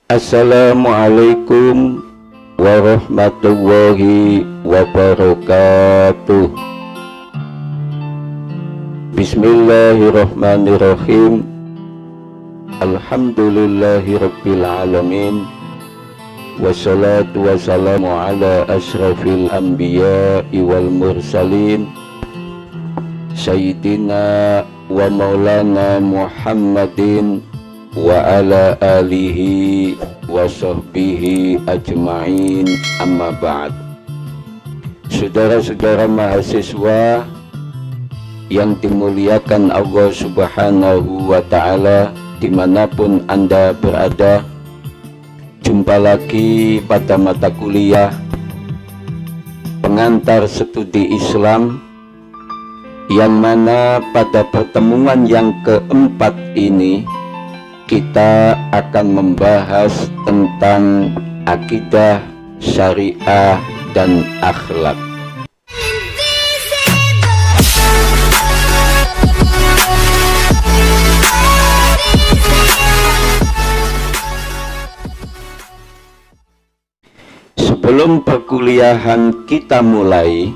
Assalamualaikum warahmatullahi wabarakatuh. Bismillahirrahmanirrahim. Alhamdulillahirabbil alamin. Wassalatu wassalamu ala asyrafil anbiya'i wal mursalin Sayyidina wa maulana Muhammadin wa ala alihi wa sahbihi ajma'in, amma ba'd. Saudara-saudara mahasiswa yang dimuliakan Allah subhanahu wa ta'ala, dimanapun Anda berada, jumpa lagi pada mata kuliah pengantar studi Islam, yang mana pada pertemuan yang keempat ini kita akan membahas tentang akidah, syariah, dan akhlak. Sebelum perkuliahan kita mulai,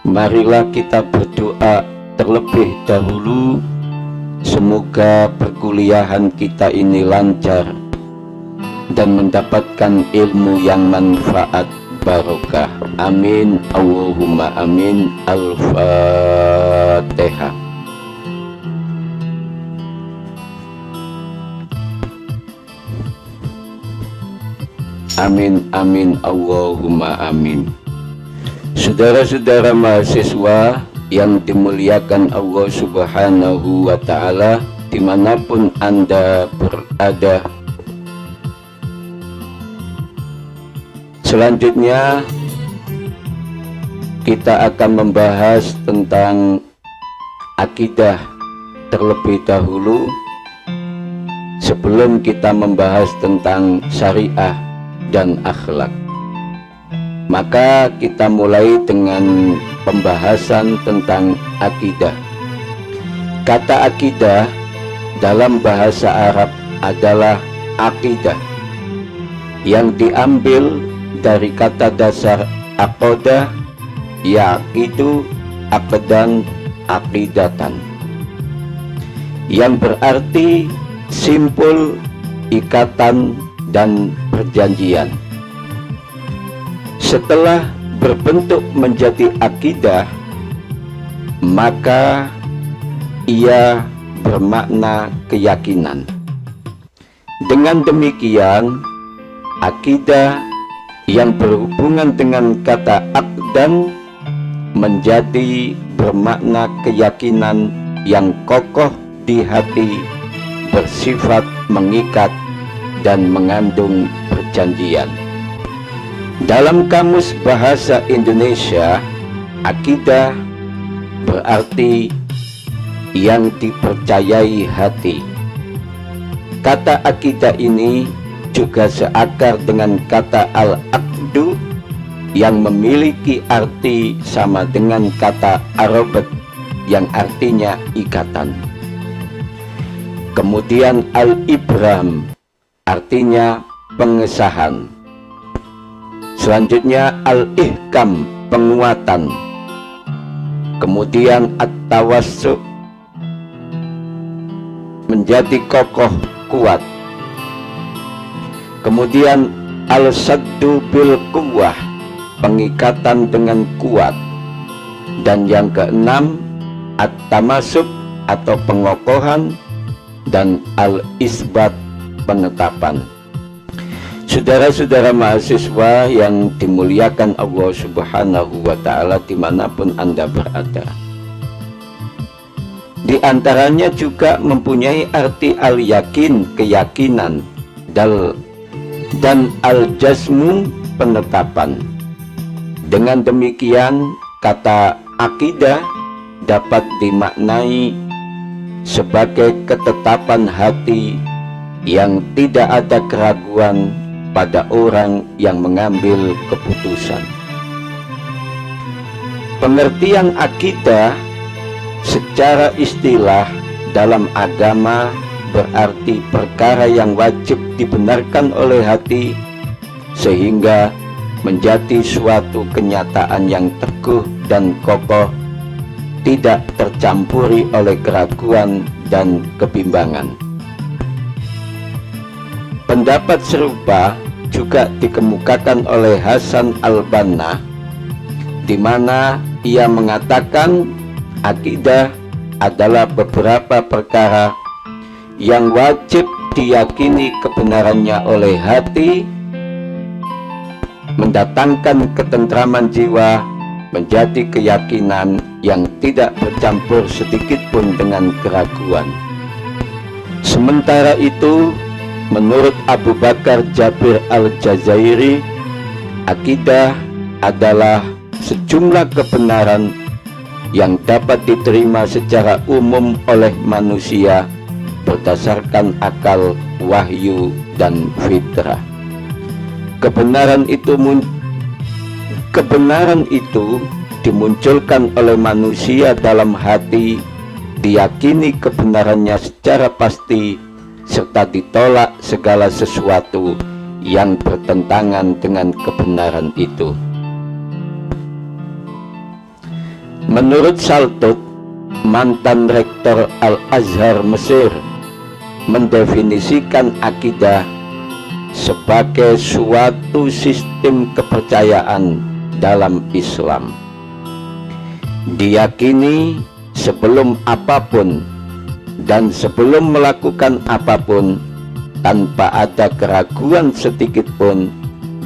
marilah kita berdoa terlebih dahulu. Semoga perkuliahan kita ini lancar dan mendapatkan ilmu yang manfaat barokah. Amin, Allahumma amin. Al-Fatihah. Amin, amin, Allahumma amin. Saudara-saudara mahasiswa yang dimuliakan Allah subhanahu wa ta'ala, dimanapun Anda berada, selanjutnya kita akan membahas tentang akidah terlebih dahulu sebelum kita membahas tentang syariah dan akhlak. Maka kita mulai dengan pembahasan tentang akidah. Kata akidah dalam bahasa Arab adalah akidah, yang diambil dari kata dasar aqadah, yaqidu, aqdan, aqidatan, yang berarti simpul, ikatan, dan perjanjian. Setelah berbentuk menjadi akidah, maka ia bermakna keyakinan. Dengan demikian, akidah yang berhubungan dengan kata aqdan menjadi bermakna keyakinan yang kokoh di hati, bersifat mengikat dan mengandung perjanjian. Dalam Kamus Bahasa Indonesia, akidah berarti yang dipercayai hati. Kata akidah ini juga seakar dengan kata al-aqdu, yang memiliki arti sama dengan kata arabat yang artinya ikatan. Kemudian al-ibram artinya pengesahan. Selanjutnya al-ihkam, penguatan. Kemudian at-tawassu, menjadi kokoh, kuat. Kemudian al-saddu bil quwwah, pengikatan dengan kuat. Dan yang keenam, at-tamasuk atau pengokohan, dan al-isbat, penetapan. Saudara-saudara mahasiswa yang dimuliakan Allah subhanahu wa ta'ala, dimanapun Anda berada, di antaranya juga mempunyai arti al-yakin, keyakinan, dan al-jazmu, penetapan. Dengan demikian, kata akidah dapat dimaknai sebagai ketetapan hati yang tidak ada keraguan pada orang yang mengambil keputusan. Pengertian akidah secara istilah dalam agama berarti perkara yang wajib dibenarkan oleh hati, sehingga menjadi suatu kenyataan yang teguh dan kokoh, tidak tercampuri oleh keraguan dan kebimbangan. Pendapat serupa juga dikemukakan oleh Hasan al-Banna, di mana ia mengatakan akidah adalah beberapa perkara yang wajib diyakini kebenarannya oleh hati, mendatangkan ketentraman jiwa, menjadi keyakinan yang tidak bercampur sedikit pun dengan keraguan. Sementara itu, menurut Abu Bakar Jabir al-Jazairi, akidah adalah sejumlah kebenaran yang dapat diterima secara umum oleh manusia berdasarkan akal, wahyu, dan fitrah. Kebenaran itu dimunculkan oleh manusia dalam hati, diyakini kebenarannya secara pasti, serta ditolak segala sesuatu yang bertentangan dengan kebenaran itu. Menurut Saltut, mantan rektor Al-Azhar Mesir, mendefinisikan akidah sebagai suatu sistem kepercayaan dalam Islam. Diyakini sebelum apapun dan sebelum melakukan apapun, tanpa ada keraguan sedikit pun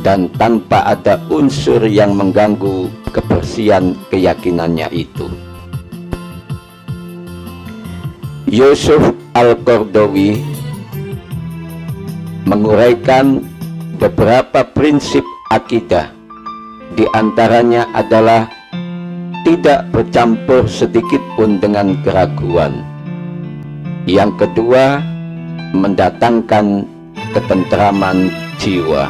dan tanpa ada unsur yang mengganggu kebersihan keyakinannya itu. Yusuf Al-Qardawi menguraikan beberapa prinsip akidah. Di antaranya adalah tidak bercampur sedikit pun dengan keraguan. Yang kedua, mendatangkan ketentraman jiwa.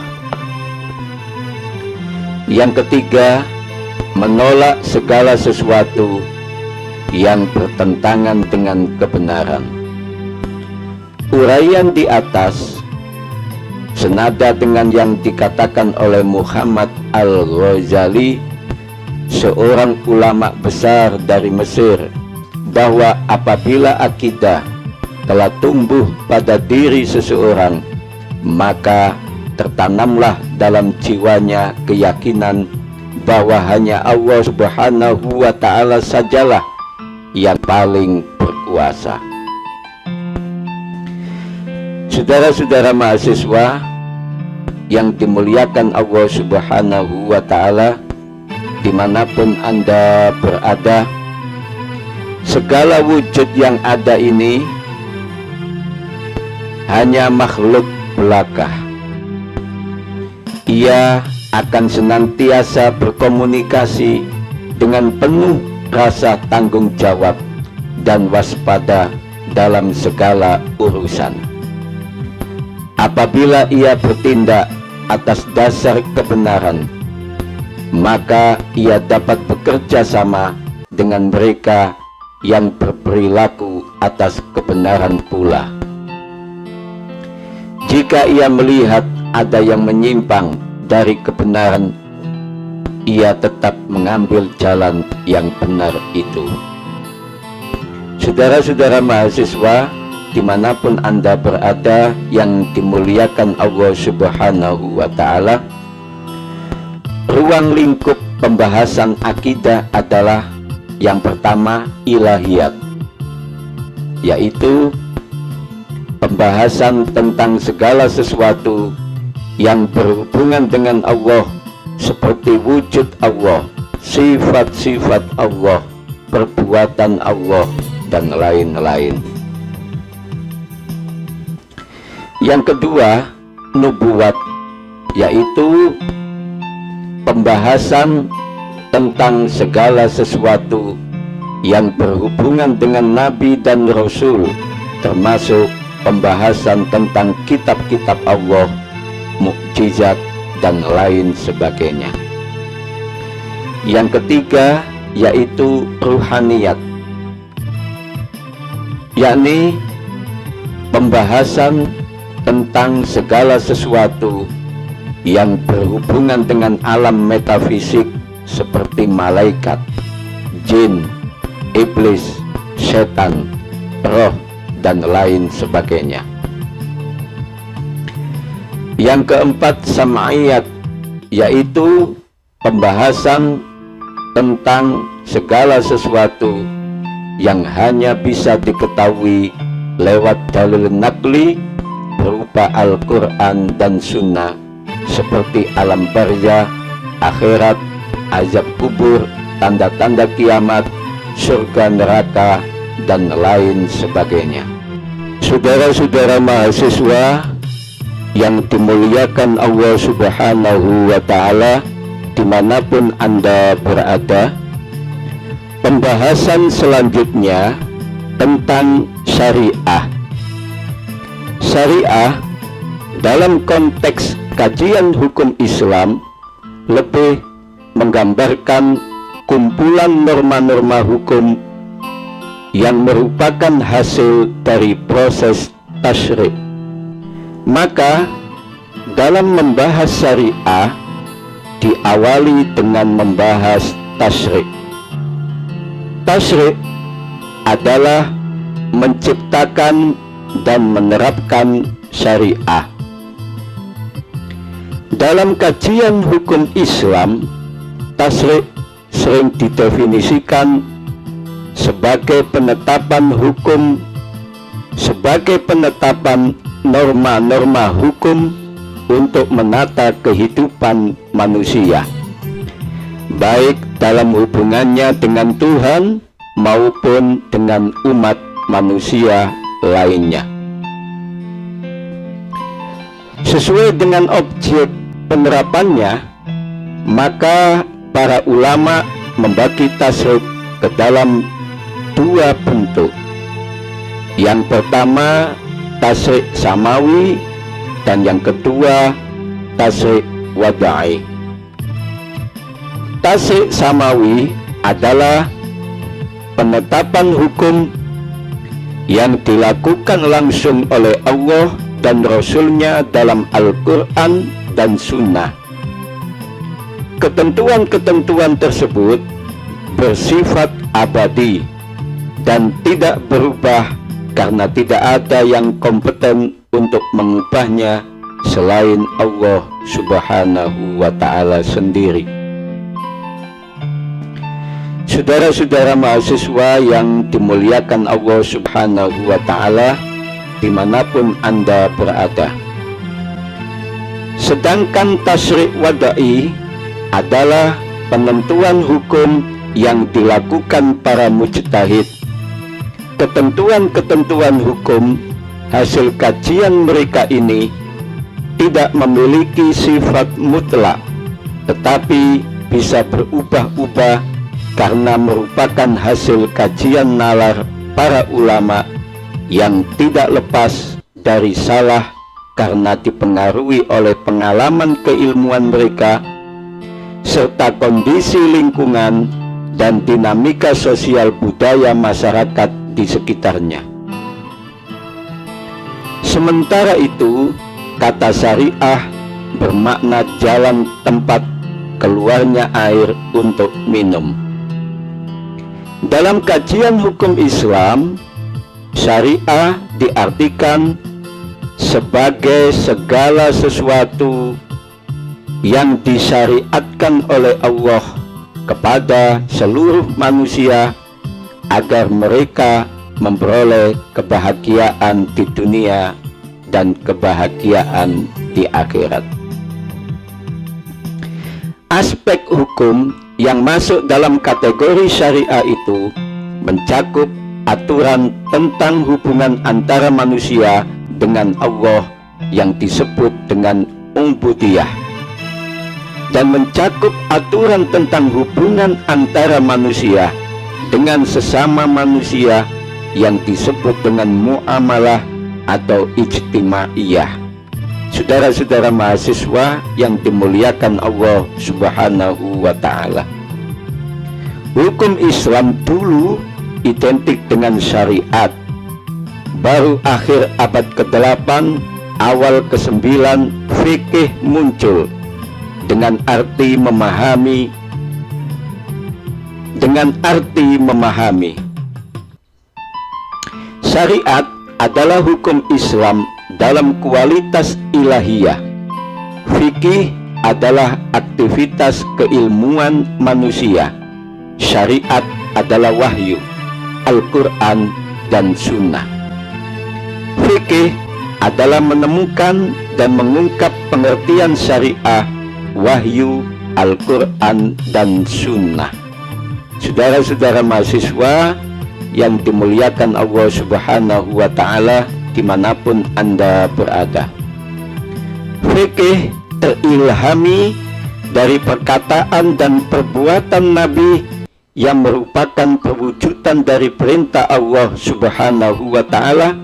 Yang ketiga, menolak segala sesuatu yang bertentangan dengan kebenaran. Uraian di atas senada dengan yang dikatakan oleh Muhammad Al-Ghazali, seorang ulama besar dari Mesir, bahwa apabila akidah telah tumbuh pada diri seseorang, maka tertanamlah dalam jiwanya keyakinan bahwa hanya Allah Subhanahu wa Ta'ala sajalah yang paling berkuasa. Saudara-saudara mahasiswa yang dimuliakan Allah Subhanahu wa Ta'ala, dimanapun Anda berada, segala wujud yang ada ini hanya makhluk belaka. Ia akan senantiasa berkomunikasi dengan penuh rasa tanggung jawab dan waspada dalam segala urusan. Apabila ia bertindak atas dasar kebenaran, maka ia dapat bekerja sama dengan mereka yang berperilaku atas kebenaran pula. Jika ia melihat ada yang menyimpang dari kebenaran, ia tetap mengambil jalan yang benar itu. Saudara-saudara mahasiswa dimanapun Anda berada yang dimuliakan Allah Subhanahu wa Ta'ala, ruang lingkup pembahasan akidah adalah yang pertama, ilahiyat, yaitu pembahasan tentang segala sesuatu yang berhubungan dengan Allah, seperti wujud Allah, sifat-sifat Allah, perbuatan Allah, dan lain-lain. Yang kedua, nubuwat, yaitu pembahasan tentang segala sesuatu yang berhubungan dengan Nabi dan Rasul, termasuk pembahasan tentang kitab-kitab Allah, mukjizat, dan lain sebagainya. Yang ketiga, yaitu ruhaniyat, yakni pembahasan tentang segala sesuatu yang berhubungan dengan alam metafisik seperti malaikat, jin, iblis, setan, roh, dan lain sebagainya. Yang keempat, sam'iyat, yaitu pembahasan tentang segala sesuatu yang hanya bisa diketahui lewat dalil nakli berupa Al-Quran dan Sunnah, seperti alam barzah, akhirat, azab kubur, tanda-tanda kiamat, surga neraka, dan lain sebagainya. Saudara-saudara mahasiswa yang dimuliakan Allah Subhanahu wa Ta'ala, dimanapun Anda berada, pembahasan selanjutnya tentang syariah. Syariah dalam konteks kajian hukum Islam lebih menggambarkan kumpulan norma-norma hukum yang merupakan hasil dari proses tasyri'. Maka dalam membahas syariah diawali dengan membahas tasyri'. Tasyri' adalah menciptakan dan menerapkan syariah. Dalam kajian hukum Islam, tasyri' sering didefinisikan sebagai penetapan hukum, sebagai penetapan norma-norma hukum untuk menata kehidupan manusia, baik dalam hubungannya dengan Tuhan maupun dengan umat manusia lainnya. Sesuai dengan objek penerapannya, maka para ulama membagi tasyri' ke dalam dua bentuk. Yang pertama tasyri' samawi, dan yang kedua tasyri' wada'i. Tasyri' samawi adalah penetapan hukum yang dilakukan langsung oleh Allah dan Rasul-Nya dalam Al-Quran dan Sunnah. Ketentuan-ketentuan tersebut bersifat abadi dan tidak berubah karena tidak ada yang kompeten untuk mengubahnya selain Allah Subhanahu wa Ta'ala sendiri. Saudara-saudara mahasiswa yang dimuliakan Allah Subhanahu wa Ta'ala, dimanapun Anda berada, sedangkan tasyri' wada'i adalah penentuan hukum yang dilakukan para mujtahid. Ketentuan-ketentuan hukum hasil kajian mereka ini tidak memiliki sifat mutlak, tetapi bisa berubah-ubah karena merupakan hasil kajian nalar para ulama yang tidak lepas dari salah karena dipengaruhi oleh pengalaman keilmuan mereka serta kondisi lingkungan dan dinamika sosial budaya masyarakat di sekitarnya. Sementara itu, kata syariah bermakna jalan tempat keluarnya air untuk minum. Dalam kajian hukum Islam, syariah diartikan sebagai segala sesuatu yang disyariatkan oleh Allah kepada seluruh manusia agar mereka memperoleh kebahagiaan di dunia dan kebahagiaan di akhirat. Aspek hukum yang masuk dalam kategori syariah itu mencakup aturan tentang hubungan antara manusia dengan Allah yang disebut dengan ubudiyah, dan mencakup aturan tentang hubungan antara manusia dengan sesama manusia yang disebut dengan muamalah atau ijtimaiyah. Saudara-saudara mahasiswa yang dimuliakan Allah Subhanahu wa Ta'ala, hukum Islam dulu identik dengan syariat, baru akhir abad ke-8, awal ke-9 fikih muncul dengan arti memahami. Syariat adalah hukum Islam dalam kualitas ilahiyah. Fikih adalah aktivitas keilmuan manusia. Syariat adalah wahyu, Al-Quran dan Sunnah. Fikih adalah menemukan dan mengungkap pengertian syariah, wahyu, Al-Quran dan Sunnah. Saudara-saudara mahasiswa yang dimuliakan Allah Subhanahu wa Ta'ala, dimanapun Anda berada, fikih terilhami dari perkataan dan perbuatan Nabi yang merupakan perwujudan dari perintah Allah Subhanahu wa Ta'ala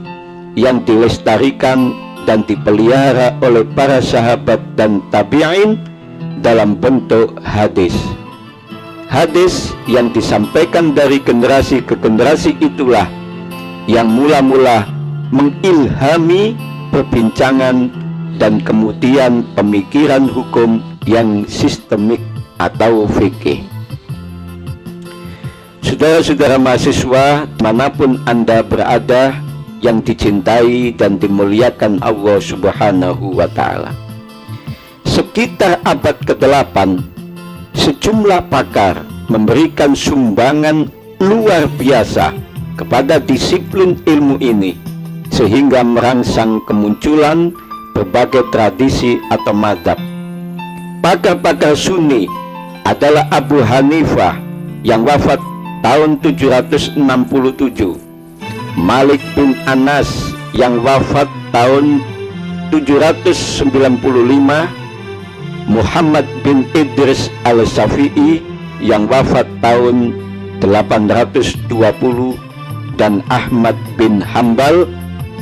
yang dilestarikan dan dipelihara oleh para sahabat dan tabi'in dalam bentuk hadis. Hadis yang disampaikan dari generasi ke generasi itulah yang mula-mula mengilhami perbincangan dan kemudian pemikiran hukum yang sistemik atau fikih. Saudara-saudara mahasiswa manapun Anda berada yang dicintai dan dimuliakan Allah Subhanahu wa Ta'ala, sekitar abad ke-8 sejumlah pakar memberikan sumbangan luar biasa kepada disiplin ilmu ini, sehingga merangsang kemunculan berbagai tradisi atau mazhab. Pakar-pakar Sunni adalah Abu Hanifah yang wafat tahun 767, Malik bin Anas yang wafat tahun 795, Muhammad bin Idris al-Syafi'i yang wafat tahun 820, dan Ahmad bin Hambal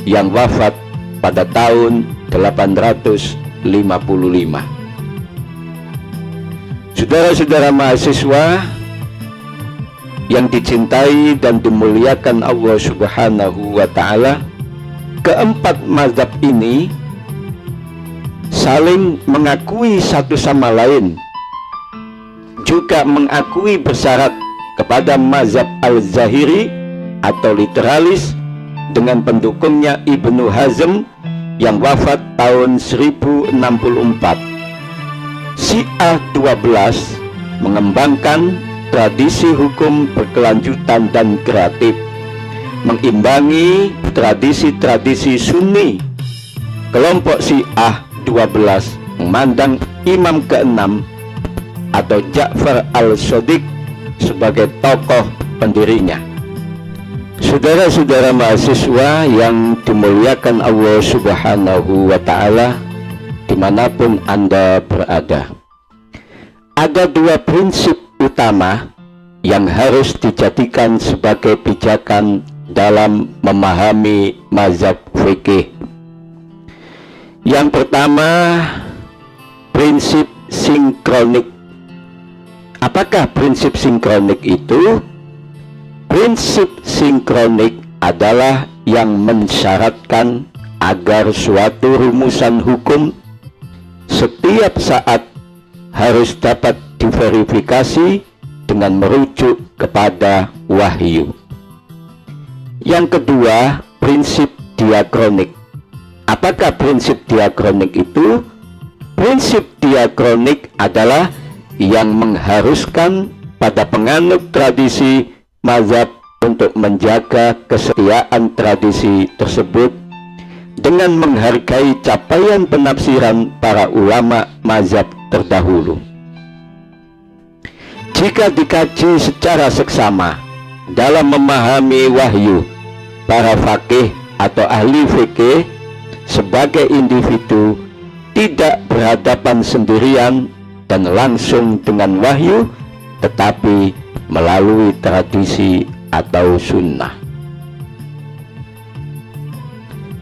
yang wafat pada tahun 855. Saudara-saudara mahasiswa yang dicintai dan dimuliakan Allah Subhanahu wa Ta'ala, keempat mazhab ini saling mengakui satu sama lain, juga mengakui bersyarat kepada mazhab Al-Zahiri atau literalis dengan pendukungnya Ibnu Hazm yang wafat tahun 1064. Syiah 12 mengembangkan tradisi hukum berkelanjutan dan kreatif, mengimbangi tradisi-tradisi Sunni. Kelompok Syiah 12 memandang Imam ke-6 atau Ja'far al-Shadiq sebagai tokoh pendirinya. Saudara-saudara mahasiswa yang dimuliakan Allah Subhanahu wa Ta'ala, dimanapun Anda berada, ada dua prinsip utama yang harus dijadikan sebagai pijakan dalam memahami mazhab fikih. Yang pertama, prinsip sinkronik. Apakah prinsip sinkronik itu? Prinsip sinkronik adalah yang mensyaratkan agar suatu rumusan hukum setiap saat harus dapat diverifikasi dengan merujuk kepada wahyu. Yang kedua, prinsip diakronik. Apakah prinsip diakronik itu? Prinsip diakronik adalah yang mengharuskan pada penganut tradisi mazhab untuk menjaga kesetiaan tradisi tersebut dengan menghargai capaian penafsiran para ulama mazhab terdahulu. Jika dikaji secara seksama dalam memahami wahyu, para faqih atau ahli fikih sebagai individu tidak berhadapan sendirian dan langsung dengan wahyu, tetapi melalui tradisi atau sunnah.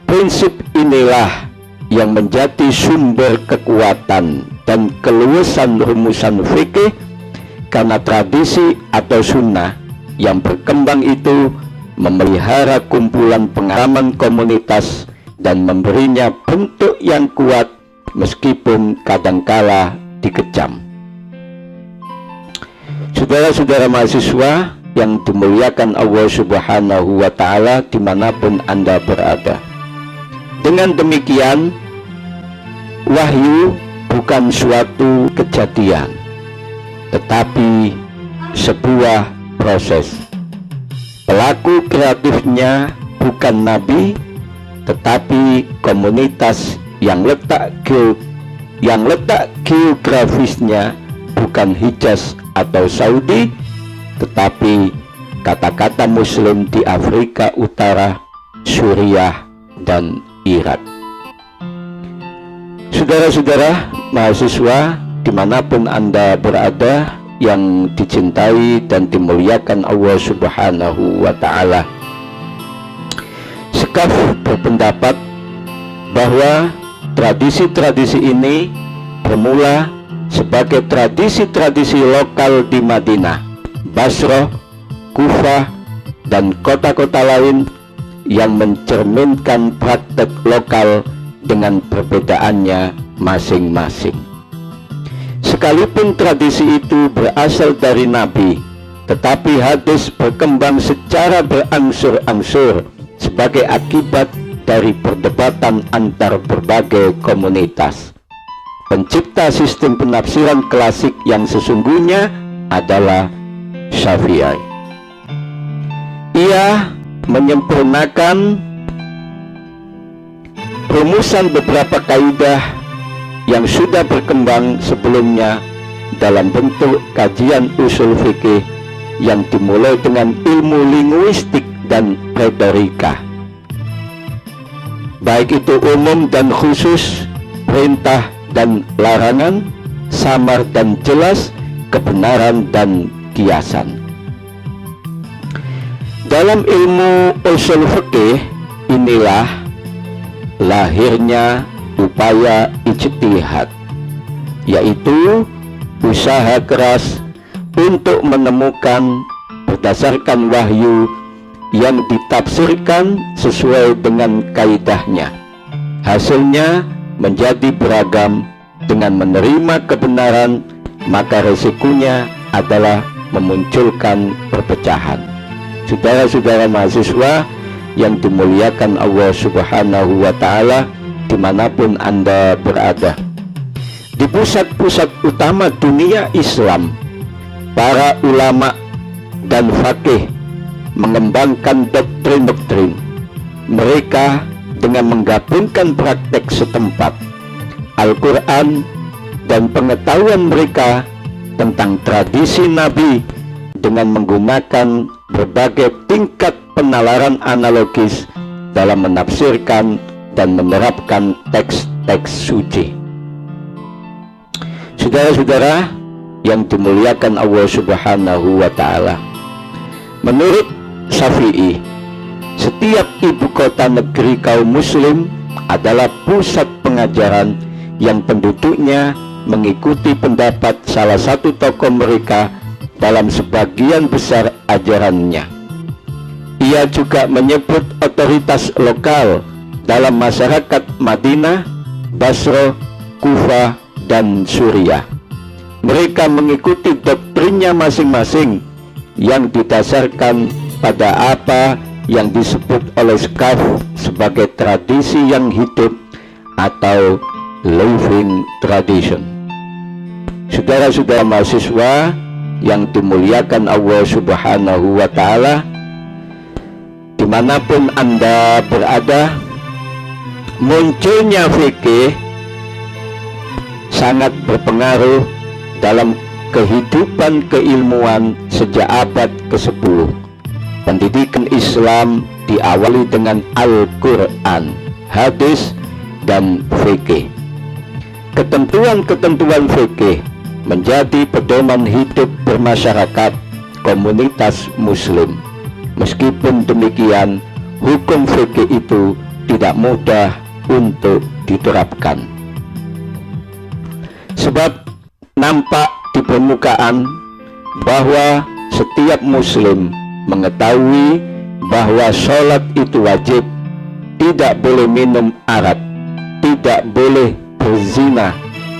Prinsip inilah yang menjadi sumber kekuatan dan keluasan rumusan fikih, karena tradisi atau sunnah yang berkembang itu memelihara kumpulan pengalaman komunitas dan memberinya bentuk yang kuat meskipun kadangkala dikecam. Saudara-saudara mahasiswa yang dimuliakan Allah Subhanahu wa Ta'ala dimanapun Anda berada, dengan demikian wahyu bukan suatu kejadian, tetapi sebuah proses. Pelaku kreatifnya bukan nabi, tetapi komunitas yang letak geografisnya bukan Hijaz atau Saudi, tetapi kata-kata Muslim di Afrika Utara, Suriah, dan Irak. Saudara-saudara mahasiswa dimanapun Anda berada yang dicintai dan dimuliakan Allah Subhanahu wa Ta'ala, Sekaf berpendapat bahwa tradisi-tradisi ini bermula sebagai tradisi-tradisi lokal di Madinah, Basrah, Kufah, dan kota-kota lain yang mencerminkan praktek lokal dengan perbedaannya masing-masing. Sekalipun tradisi itu berasal dari Nabi, tetapi hadis berkembang secara berangsur-angsur sebagai akibat dari perdebatan antar berbagai komunitas. Pencipta sistem penafsiran klasik yang sesungguhnya adalah Syafi'i. Ia menyempurnakan rumusan beberapa kaidah yang sudah berkembang sebelumnya dalam bentuk kajian usul fikih yang dimulai dengan ilmu linguistik dan retorika, baik itu umum dan khusus, perintah dan larangan, samar dan jelas, kebenaran dan kiasan. Dalam ilmu usul fikih inilah lahirnya upaya ijtihad, yaitu usaha keras untuk menemukan berdasarkan wahyu yang ditafsirkan sesuai dengan kaidahnya. Hasilnya menjadi beragam. Dengan menerima kebenaran, maka resikonya adalah memunculkan perpecahan. Saudara-saudara mahasiswa yang dimuliakan Allah Subhanahu wa Ta'ala dimanapun Anda berada, di pusat-pusat utama dunia Islam, para ulama dan fakih mengembangkan doktrin-doktrin mereka dengan menggabungkan praktek setempat, Al-Quran, dan pengetahuan mereka tentang tradisi Nabi dengan menggunakan berbagai tingkat penalaran analogis dalam menafsirkan dan menerapkan teks-teks suci. Saudara-saudara yang dimuliakan Allah Subhanahu wa Ta'ala, menurut Syafi'i, setiap ibu kota negeri kaum muslim adalah pusat pengajaran yang penduduknya mengikuti pendapat salah satu tokoh mereka dalam sebagian besar ajarannya. Ia juga menyebut otoritas lokal dalam masyarakat Madinah, Basrah, Kufah, dan Suriah. Mereka mengikuti doktrinnya masing-masing yang didasarkan pada apa yang disebut oleh Sekaf sebagai tradisi yang hidup atau living tradition. Saudara-saudara mahasiswa yang dimuliakan Allah Subhanahu wa Ta'ala, dimanapun Anda berada, munculnya fikih sangat berpengaruh dalam kehidupan keilmuan sejak abad ke-10. Pendidikan Islam diawali dengan Al-Quran, hadis, dan fikih. Ketentuan-ketentuan fikih menjadi pedoman hidup bermasyarakat komunitas muslim. Meskipun demikian, hukum fikih itu tidak mudah untuk diterapkan. Sebab nampak di permukaan bahwa setiap muslim mengetahui bahwa sholat itu wajib, tidak boleh minum arak, tidak boleh berzina.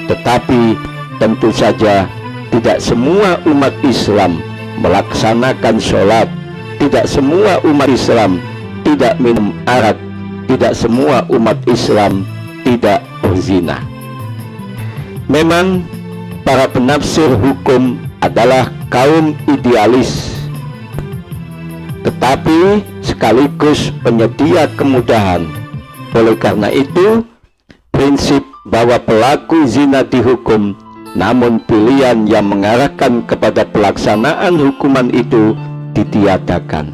Tetapi tentu saja tidak semua umat Islam melaksanakan sholat, tidak semua umat Islam tidak minum arak, tidak semua umat Islam tidak berzina. Memang para penafsir hukum adalah kaum idealis, tetapi sekaligus penyedia kemudahan. Oleh karena itu, prinsip bahwa pelaku zina dihukum, namun pilihan yang mengarahkan kepada pelaksanaan hukuman itu ditiadakan,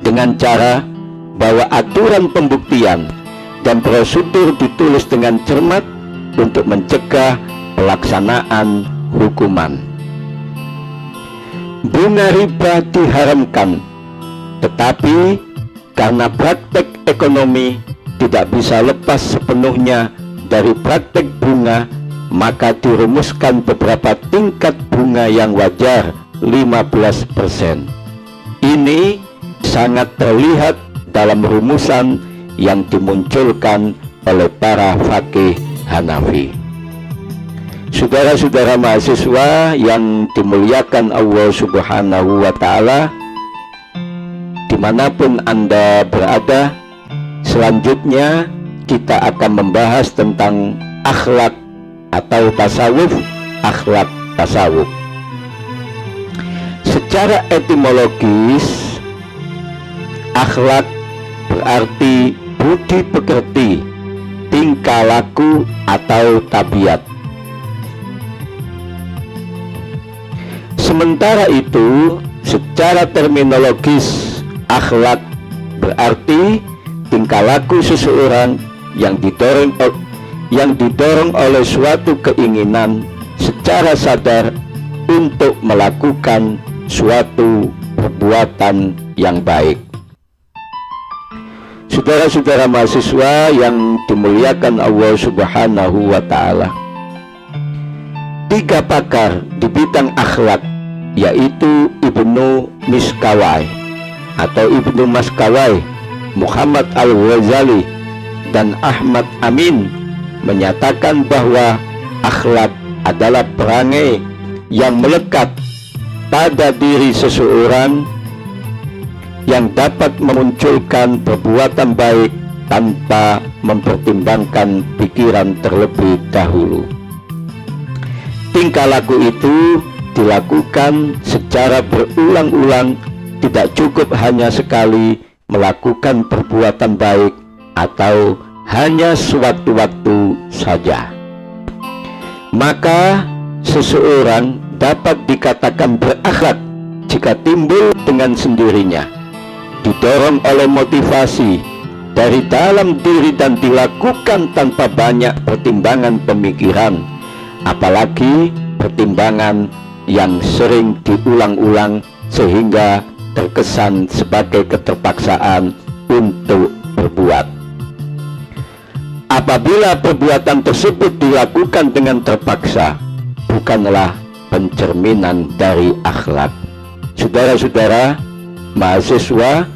dengan cara bahwa aturan pembuktian dan prosedur ditulis dengan cermat untuk mencegah pelaksanaan hukuman. Bunga riba diharamkan, tetapi karena praktek ekonomi tidak bisa lepas sepenuhnya dari praktek bunga, maka dirumuskan beberapa tingkat bunga yang wajar 15%. Ini sangat terlihat dalam rumusan yang dimunculkan oleh para faqih Hanafi. Saudara-saudara mahasiswa yang dimuliakan Allah Subhanahu wa Ta'ala, dimanapun Anda berada, selanjutnya kita akan membahas tentang akhlak atau tasawuf, akhlak tasawuf. Secara etimologis, akhlak berarti budi pekerti, tingkah laku atau tabiat. Sementara itu, secara terminologis, akhlak berarti tingkah laku seseorang yang didorong oleh suatu keinginan secara sadar untuk melakukan suatu perbuatan yang baik. Saudara-saudara mahasiswa yang dimuliakan Allah Subhanahu wa Ta'ala, 3 pakar di bidang akhlak, yaitu Ibnu Miskawai atau Ibnu Maskawai, Muhammad Al-Ghazali, dan Ahmad Amin, menyatakan bahwa akhlak adalah perangai yang melekat pada diri seseorang yang dapat memunculkan perbuatan baik tanpa mempertimbangkan pikiran terlebih dahulu. Tingkah laku itu dilakukan secara berulang-ulang, tidak cukup hanya sekali melakukan perbuatan baik atau hanya sewaktu-waktu saja. Maka seseorang dapat dikatakan berakhlak jika timbul dengan sendirinya, didorong oleh motivasi dari dalam diri dan dilakukan tanpa banyak pertimbangan pemikiran, apalagi pertimbangan yang sering diulang-ulang sehingga terkesan sebagai keterpaksaan untuk berbuat. Apabila perbuatan tersebut dilakukan dengan terpaksa, bukanlah pencerminan dari akhlak. Saudara-saudara mahasiswa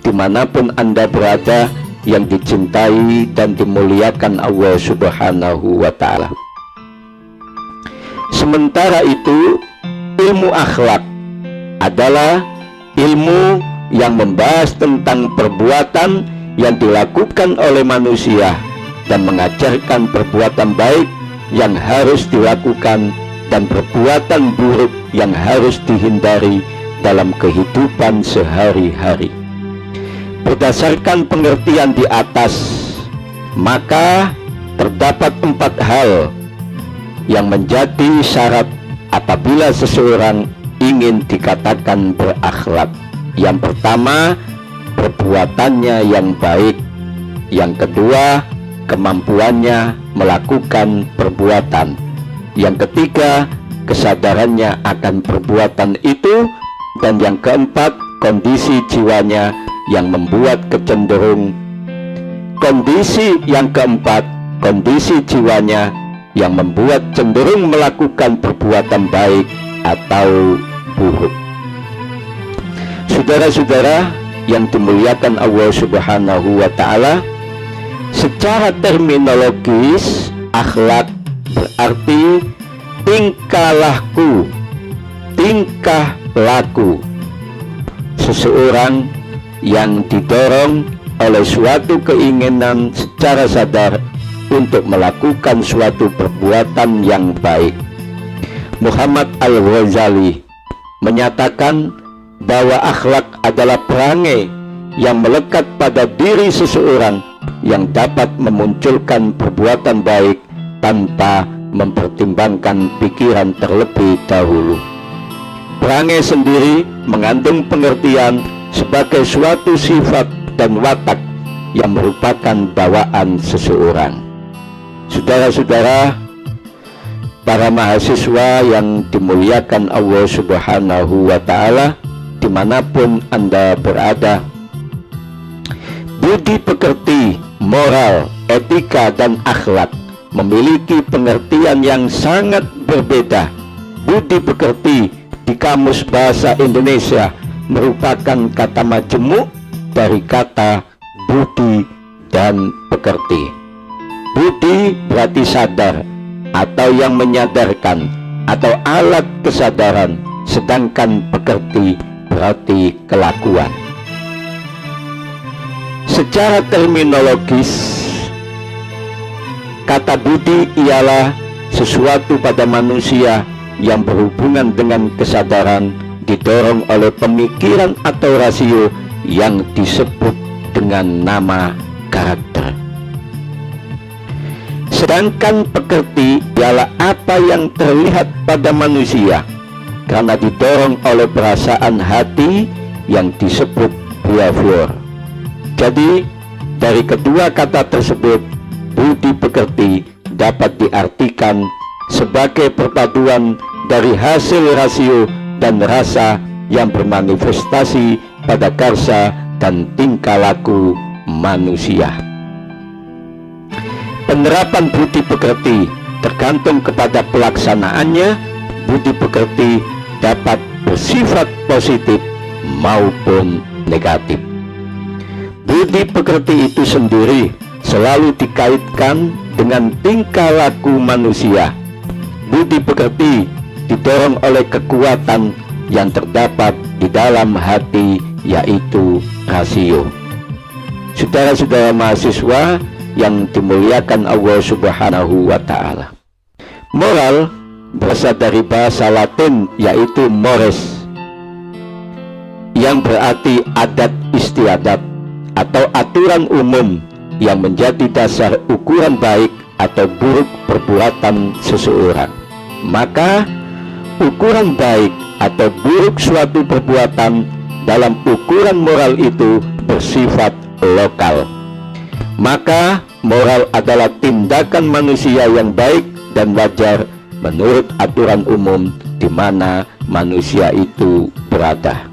dimanapun Anda berada yang dicintai dan dimuliakan Allah Subhanahu wa Ta'ala, sementara itu ilmu akhlak adalah ilmu yang membahas tentang perbuatan yang dilakukan oleh manusia dan mengajarkan perbuatan baik yang harus dilakukan dan perbuatan buruk yang harus dihindari dalam kehidupan sehari-hari. Berdasarkan pengertian di atas, maka terdapat 4 hal yang menjadi syarat apabila seseorang ingin dikatakan berakhlak. Yang pertama, perbuatannya yang baik. Yang kedua, kemampuannya melakukan perbuatan. Yang ketiga, kesadarannya akan perbuatan itu. Dan yang keempat, kondisi jiwanya yang membuat kondisi jiwanya yang membuat cenderung melakukan perbuatan baik atau buruk. Saudara-saudara yang dimuliakan Allah Subhanahu wa Ta'ala, secara terminologis akhlak berarti tingkah laku seseorang yang didorong oleh suatu keinginan secara sadar untuk melakukan suatu perbuatan yang baik. Muhammad Al-Ghazali menyatakan bahwa akhlak adalah perangai yang melekat pada diri seseorang yang dapat memunculkan perbuatan baik tanpa mempertimbangkan pikiran terlebih dahulu. Perangai sendiri mengandung pengertian sebagai suatu sifat dan watak yang merupakan bawaan seseorang. Saudara-saudara, para mahasiswa yang dimuliakan Allah Subhanahu wa Ta'ala, dimanapun Anda berada, budi pekerti, moral, etika, dan akhlak memiliki pengertian yang sangat berbeda. Budi pekerti di Kamus Bahasa Indonesia merupakan kata majemuk dari kata budi dan pekerti. Budi berarti sadar atau yang menyadarkan atau alat kesadaran, sedangkan pekerti berarti kelakuan. Secara terminologis, kata budi ialah sesuatu pada manusia yang berhubungan dengan kesadaran, didorong oleh pemikiran atau rasio yang disebut dengan nama karakter. Sedangkan pekerti ialah apa yang terlihat pada manusia karena didorong oleh perasaan hati yang disebut behavior. Jadi dari kedua kata tersebut, budi pekerti dapat diartikan sebagai perpaduan dari hasil rasio dan rasa yang bermanifestasi pada karsa dan tingkah laku manusia. Penerapan budi pekerti tergantung kepada pelaksanaannya. Budi pekerti dapat bersifat positif maupun negatif. Budi pekerti itu sendiri selalu dikaitkan dengan tingkah laku manusia. Budi pekerti didorong oleh kekuatan yang terdapat di dalam hati, yaitu rasio. Saudara-saudara mahasiswa yang dimuliakan Allah Subhanahu wa Ta'ala, moral berasal dari bahasa Latin yaitu mores, yang berarti adat istiadat atau aturan umum yang menjadi dasar ukuran baik atau buruk perbuatan seseorang. Maka ukuran baik atau buruk suatu perbuatan dalam ukuran moral itu bersifat lokal. Maka moral adalah tindakan manusia yang baik dan wajar menurut aturan umum di mana manusia itu berada.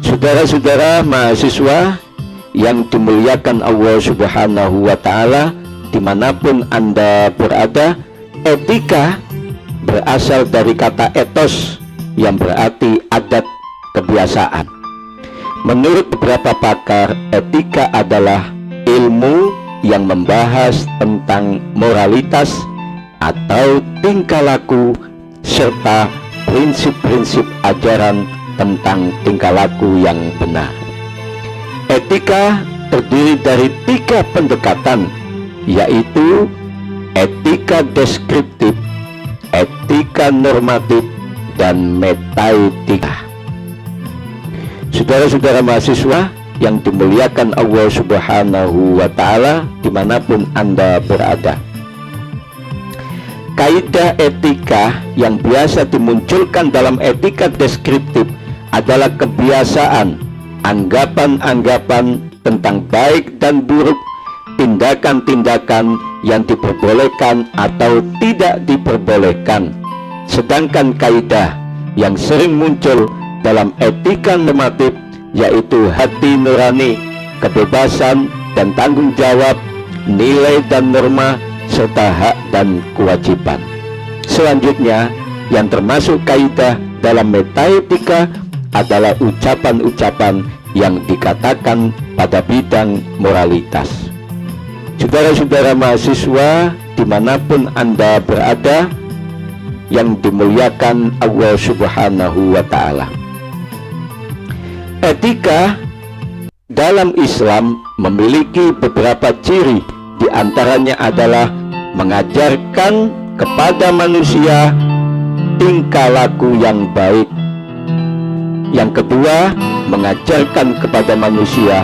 Saudara-saudara mahasiswa yang dimuliakan Allah Subhanahu wa Ta'ala, dimanapun Anda berada, etika berasal dari kata etos yang berarti adat kebiasaan. Menurut beberapa pakar, etika adalah ilmu yang membahas tentang moralitas atau tingkah laku serta prinsip-prinsip ajaran tentang tingkah laku yang benar. Etika terdiri dari 3 pendekatan, yaitu etika deskriptif, etika normatif, dan metaetika. Saudara-saudara mahasiswa yang dimuliakan Allah Subhanahu wa Ta'ala, dimanapun Anda berada, kaidah etika yang biasa dimunculkan dalam etika deskriptif adalah kebiasaan, anggapan-anggapan tentang baik dan buruk, tindakan-tindakan yang diperbolehkan atau tidak diperbolehkan. Sedangkan kaidah yang sering muncul dalam etika normatif yaitu hati nurani, kebebasan dan tanggung jawab, nilai dan norma, serta hak dan kewajiban. Selanjutnya, yang termasuk kaidah dalam metaetika adalah ucapan-ucapan yang dikatakan pada bidang moralitas. Saudara-saudara mahasiswa dimanapun Anda berada, yang dimuliakan Allah Subhanahu wa Ta'ala, etika dalam Islam memiliki beberapa ciri. Di antaranya adalah mengajarkan kepada manusia tingkah laku yang baik. Yang kedua, mengajarkan kepada manusia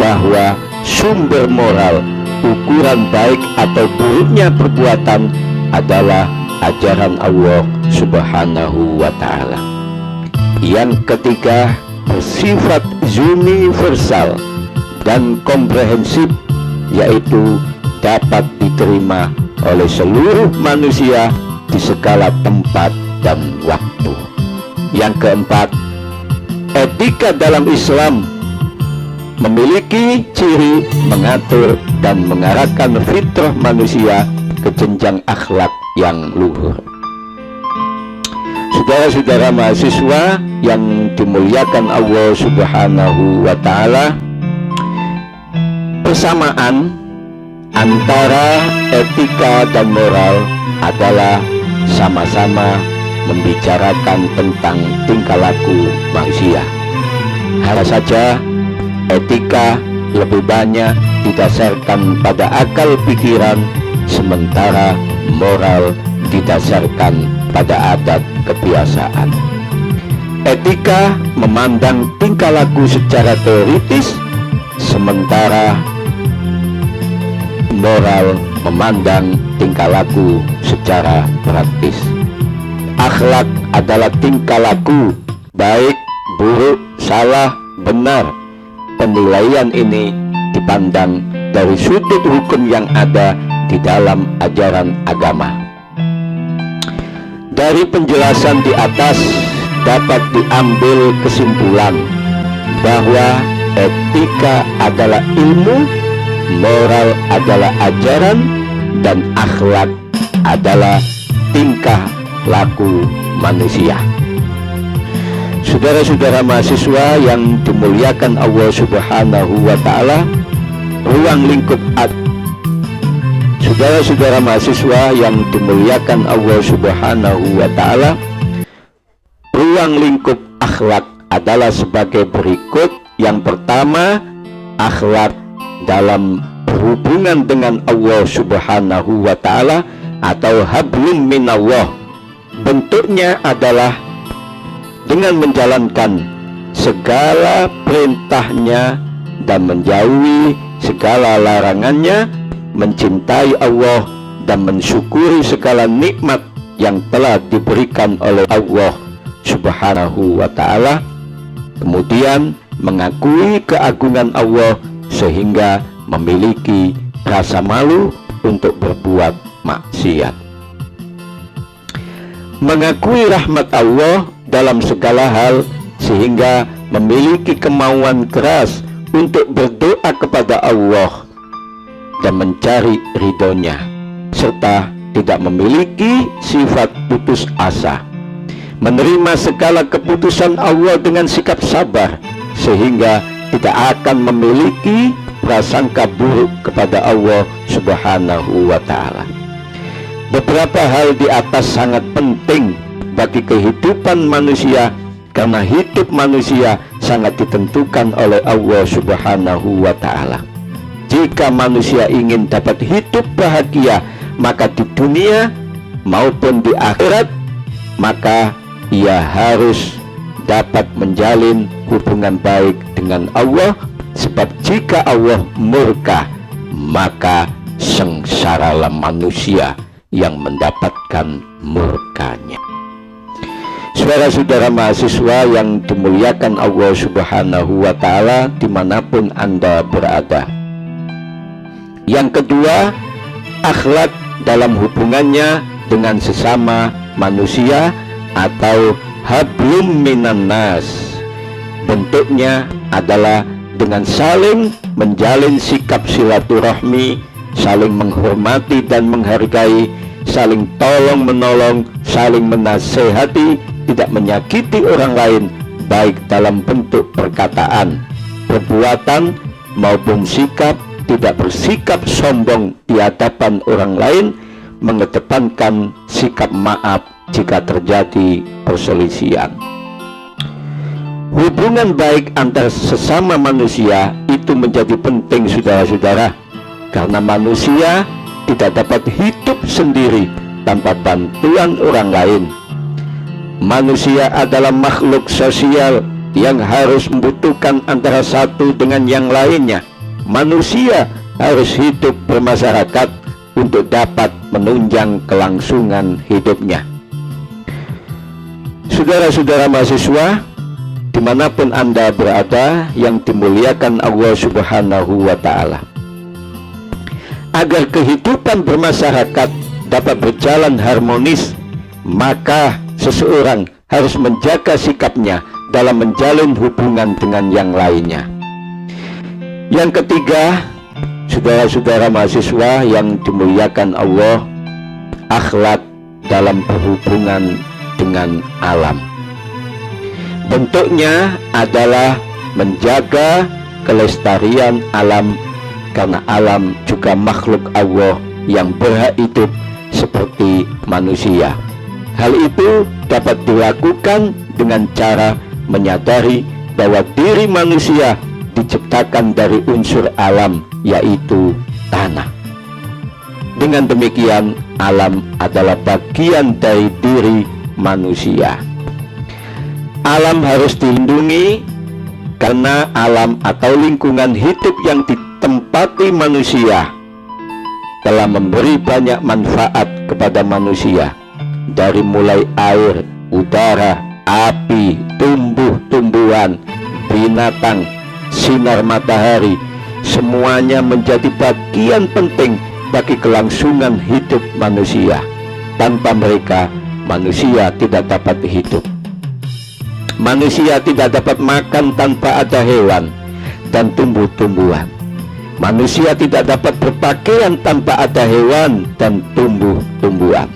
bahwa sumber moral, ukuran baik atau buruknya perbuatan adalah ajaran Allah Subhanahu wa Ta'ala. Yang ketiga, bersifat universal dan komprehensif, yaitu dapat diterima oleh seluruh manusia di segala tempat dan waktu. Yang keempat, etika dalam Islam memiliki ciri mengatur dan mengarahkan fitrah manusia ke jenjang akhlak yang luhur. Saudara-saudara mahasiswa yang dimuliakan Allah Subhanahu wa Ta'ala, persamaan antara etika dan moral adalah sama-sama membicarakan tentang tingkah laku manusia. Hanya saja etika lebih banyak didasarkan pada akal pikiran, sementara moral didasarkan pada adat kebiasaan. Etika memandang tingkah laku secara teoritis, sementara moral memandang tingkah laku secara praktis. Akhlak adalah tingkah laku, baik, buruk, salah, benar. Penilaian ini dipandang dari sudut hukum yang ada di dalam ajaran agama. Dari penjelasan di atas dapat diambil kesimpulan bahwa etika adalah ilmu, moral adalah ajaran, dan akhlak adalah tingkah laku manusia. Saudara-saudara mahasiswa yang dimuliakan Allah Subhanahu wa Ta'ala, ruang lingkup saudara-saudara mahasiswa yang dimuliakan Allah Subhanahu wa Ta'ala, ruang lingkup akhlak adalah sebagai berikut. Yang pertama, akhlak dalam berhubungan dengan Allah Subhanahu wa Ta'ala atau hablum minallah. Bentuknya adalah dengan menjalankan segala perintahnya dan menjauhi segala larangannya, mencintai Allah dan mensyukuri segala nikmat yang telah diberikan oleh Allah Subhanahu wa Ta'ala, kemudian mengakui keagungan Allah sehingga memiliki rasa malu untuk berbuat maksiat. Mengakui rahmat Allah dalam segala hal sehingga memiliki kemauan keras untuk berdoa kepada Allah dan mencari ridhonya, serta tidak memiliki sifat putus asa. Menerima segala keputusan Allah dengan sikap sabar sehingga tidak akan memiliki prasangka buruk kepada Allah Subhanahu wa Ta'ala. Beberapa hal di atas sangat penting bagi kehidupan manusia, karena hidup manusia sangat ditentukan oleh Allah Subhanahu wa Ta'ala. Jika manusia ingin dapat hidup bahagia, maka di dunia maupun di akhirat, maka ia harus dapat menjalin hubungan baik dengan Allah. Sebab jika Allah murka, maka sengsaralah manusia yang mendapatkan murkanya. Saudara-saudara mahasiswa yang dimuliakan Allah Subhanahu wa Ta'ala dimanapun Anda berada. Yang kedua, akhlak dalam hubungannya dengan sesama manusia atau hablum minan nas. Bentuknya adalah dengan saling menjalin sikap silaturahmi, saling menghormati dan menghargai, saling tolong menolong, saling menasehati, tidak menyakiti orang lain, baik dalam bentuk perkataan, perbuatan, maupun sikap, tidak bersikap sombong di hadapan orang lain, mengedepankan sikap maaf jika terjadi perselisihan. Hubungan baik antar sesama manusia itu menjadi penting, saudara-saudara, karena manusia tidak dapat hidup sendiri tanpa bantuan orang lain. Manusia adalah makhluk sosial yang harus membutuhkan antara satu dengan yang lainnya. Manusia harus hidup bermasyarakat untuk dapat menunjang kelangsungan hidupnya. Saudara-saudara mahasiswa, dimanapun Anda berada yang dimuliakan Allah Subhanahu wa Ta'ala, agar kehidupan bermasyarakat dapat berjalan harmonis, maka seseorang harus menjaga sikapnya dalam menjalin hubungan dengan yang lainnya. Yang ketiga, saudara-saudara mahasiswa yang dimuliakan Allah, akhlak dalam berhubungan dengan alam. Bentuknya adalah menjaga kelestarian alam, karena alam juga makhluk Allah yang berhak hidup seperti manusia. Hal itu dapat dilakukan dengan cara menyadari bahwa diri manusia diciptakan dari unsur alam, yaitu tanah. Dengan demikian, alam adalah bagian dari diri manusia. Alam harus dilindungi karena alam atau lingkungan hidup yang ditempati manusia telah memberi banyak manfaat kepada manusia, dari mulai air, udara, api, tumbuh-tumbuhan, binatang, sinar matahari, semuanya menjadi bagian penting bagi kelangsungan hidup manusia. Tanpa mereka, manusia tidak dapat hidup. Manusia tidak dapat makan tanpa ada hewan dan tumbuh-tumbuhan. Manusia tidak dapat berpakaian tanpa ada hewan dan tumbuh-tumbuhan.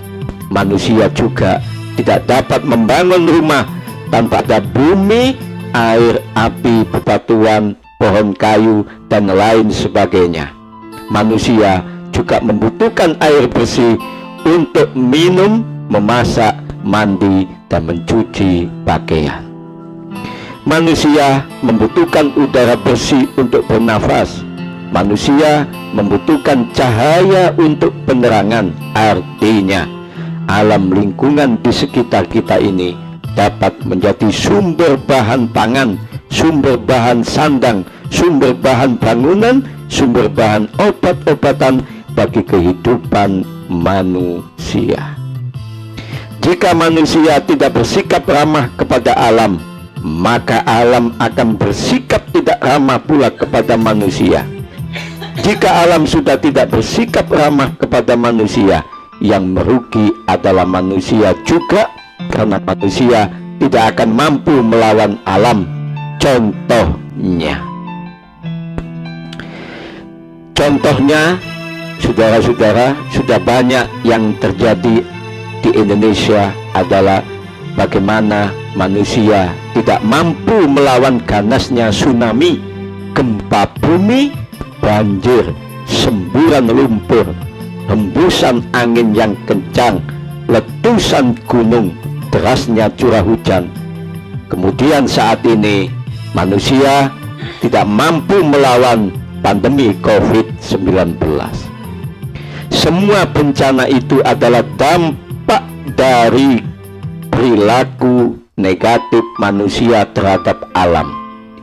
Manusia juga tidak dapat membangun rumah tanpa ada bumi, air, api, bebatuan, pohon kayu, dan lain sebagainya. Manusia juga membutuhkan air bersih untuk minum, memasak, mandi, dan mencuci pakaian. Manusia membutuhkan udara bersih untuk bernafas. Manusia membutuhkan cahaya untuk penerangan. Artinya, alam lingkungan di sekitar kita ini dapat menjadi sumber bahan pangan, sumber bahan sandang, sumber bahan bangunan, sumber bahan obat-obatan bagi kehidupan manusia. Jika manusia tidak bersikap ramah kepada alam, maka alam akan bersikap tidak ramah pula kepada manusia. Jika alam sudah tidak bersikap ramah kepada manusia, yang merugi adalah manusia juga, karena manusia tidak akan mampu melawan alam. Contohnya, saudara-saudara, sudah banyak yang terjadi di Indonesia adalah bagaimana manusia tidak mampu melawan ganasnya tsunami, gempa bumi, banjir, semburan lumpur, hembusan angin yang kencang, letusan gunung, derasnya curah hujan. Kemudian saat ini manusia tidak mampu melawan pandemi COVID-19. Semua bencana itu adalah dampak dari perilaku negatif manusia terhadap alam.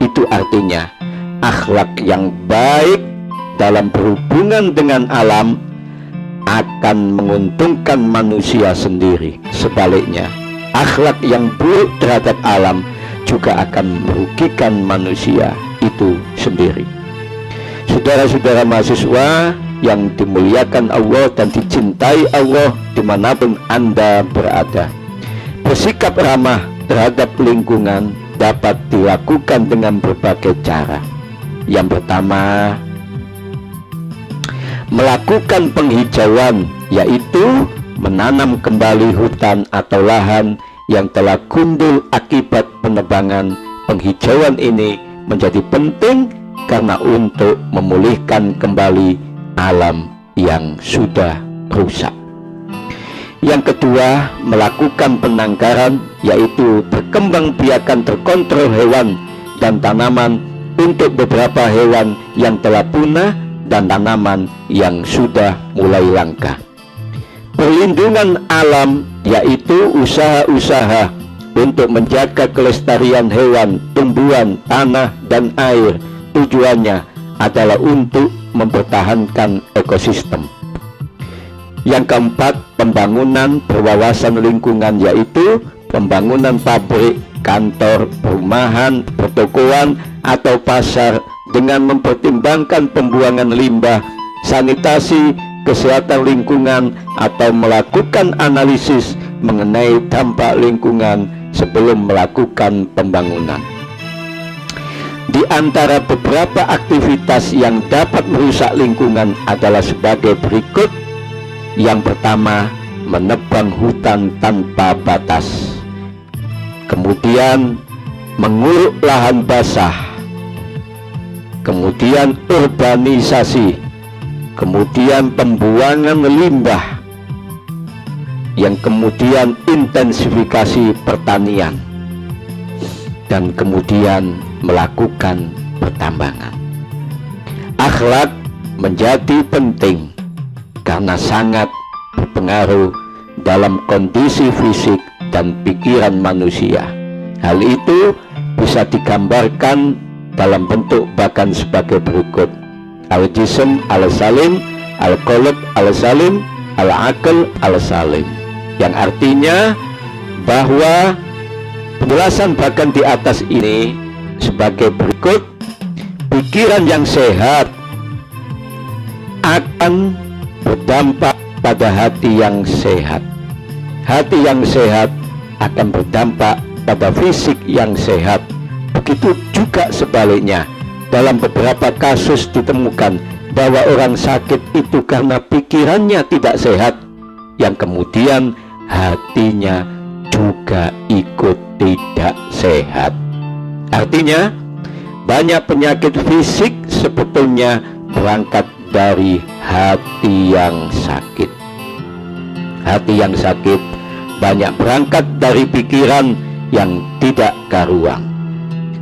Itu artinya akhlak yang baik dalam berhubungan dengan alam akan menguntungkan manusia sendiri. Sebaliknya, akhlak yang buruk terhadap alam juga akan merugikan manusia itu sendiri. Saudara-saudara mahasiswa yang dimuliakan Allah dan dicintai Allah dimanapun Anda berada, bersikap ramah terhadap lingkungan dapat dilakukan dengan berbagai cara. Yang pertama, melakukan penghijauan, yaitu menanam kembali hutan atau lahan yang telah gundul akibat penebangan penghijauan ini menjadi penting karena untuk memulihkan kembali alam yang sudah rusak. Yang kedua, melakukan penangkaran, yaitu berkembangbiakan terkontrol hewan dan tanaman untuk beberapa hewan yang telah punah dan tanaman yang sudah mulai langka. Perlindungan alam, yaitu usaha-usaha untuk menjaga kelestarian hewan, tumbuhan, tanah, dan air. Tujuannya adalah untuk mempertahankan ekosistem. Yang keempat, pembangunan berwawasan lingkungan, yaitu pembangunan pabrik, kantor, perumahan, pertokoan, atau pasar dengan mempertimbangkan pembuangan limbah, sanitasi, kesehatan lingkungan, atau melakukan analisis mengenai dampak lingkungan sebelum melakukan pembangunan. Di antara beberapa aktivitas yang dapat merusak lingkungan adalah sebagai berikut. Yang pertama, menebang hutan tanpa batas. Kemudian, menguruk lahan basah. Kemudian, urbanisasi. Kemudian, pembuangan limbah. Yang kemudian, intensifikasi pertanian. Dan kemudian, melakukan pertambangan. Akhlak menjadi penting karena sangat berpengaruh dalam kondisi fisik dan pikiran manusia. Hal itu bisa digambarkan dalam bentuk bahkan sebagai berikut: al-jism al-salim, al-qalb al-salim, al-aql al-salim. Yang artinya bahwa penjelasan bahkan di atas ini sebagai berikut: pikiran yang sehat akan berdampak pada hati yang sehat. Hati yang sehat akan berdampak pada fisik yang sehat. Begitu juga sebaliknya. Dalam beberapa kasus ditemukan bahwa orang sakit itu karena pikirannya tidak sehat, yang kemudian hatinya juga ikut tidak sehat. Artinya, banyak penyakit fisik sebetulnya berangkat dari hati yang sakit. Hati yang sakit banyak berangkat dari pikiran yang tidak karuan.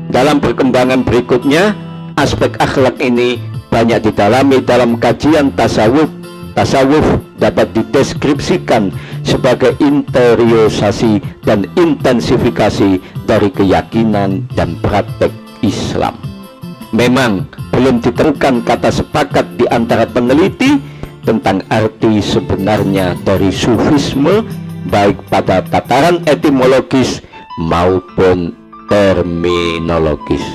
Dalam perkembangan berikutnya, aspek akhlak ini banyak didalami dalam kajian tasawuf. Tasawuf dapat dideskripsikan sebagai interiorisasi dan intensifikasi dari keyakinan dan praktek Islam. Memang belum ditemukan kata sepakat di antara peneliti tentang arti sebenarnya dari sufisme, baik pada tataran etimologis maupun terminologis.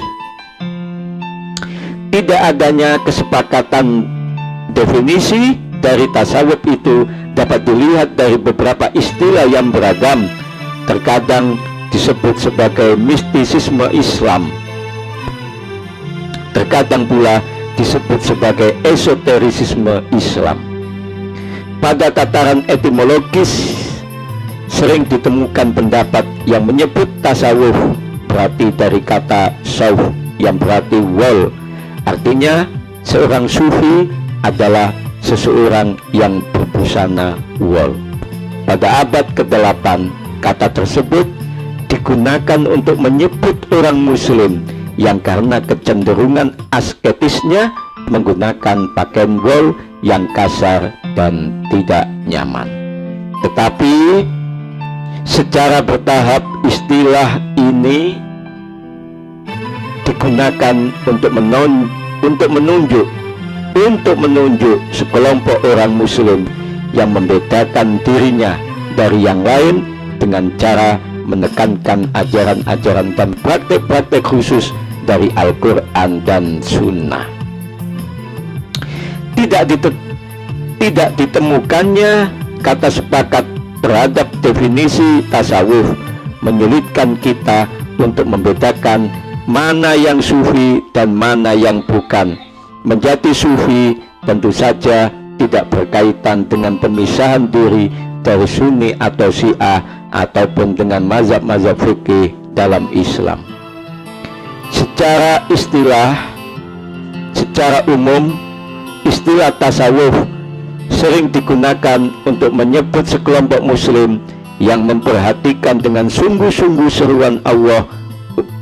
Tidak adanya kesepakatan definisi dari tasawuf itu dapat dilihat dari beberapa istilah yang beragam. Terkadang disebut sebagai mistisisme Islam, terkadang pula disebut sebagai esoterisisme Islam. Pada tataran etimologis, sering ditemukan pendapat yang menyebut tasawuf berarti dari kata sauf yang berarti wol. Artinya seorang sufi adalah seseorang yang berbusana wol. Pada abad ke-8, kata tersebut digunakan untuk menyebut orang muslim yang karena kecenderungan asketisnya menggunakan pakaian wol yang kasar dan tidak nyaman. Tetapi secara bertahap istilah ini digunakan untuk menunjuk sekelompok orang muslim yang membedakan dirinya dari yang lain dengan cara menekankan ajaran-ajaran dan praktek-praktek khusus dari Al-Quran dan Sunnah. Tidak ditemukannya kata sepakat terhadap definisi tasawuf menyulitkan kita untuk membedakan mana yang sufi dan mana yang bukan. Menjadi sufi tentu saja tidak berkaitan dengan pemisahan diri dari Sunni atau Syiah ataupun dengan mazhab-mazhab fikih dalam Islam. Secara umum, istilah tasawuf sering digunakan untuk menyebut sekelompok muslim yang memperhatikan dengan sungguh-sungguh seruan Allah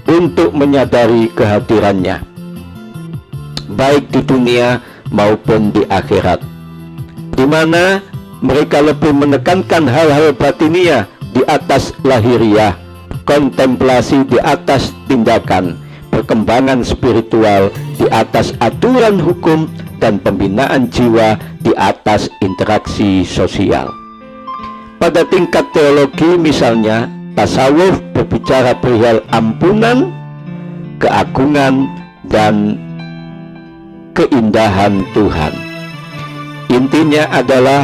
untuk menyadari kehadirannya, baik di dunia maupun di akhirat, di mana mereka lebih menekankan hal-hal batiniah di atas lahiriah, kontemplasi di atas tindakan, perkembangan spiritual di atas aturan hukum, dan pembinaan jiwa di atas interaksi sosial. Pada tingkat teologi misalnya, tasawuf berbicara perihal ampunan, keagungan, dan keindahan Tuhan. Intinya adalah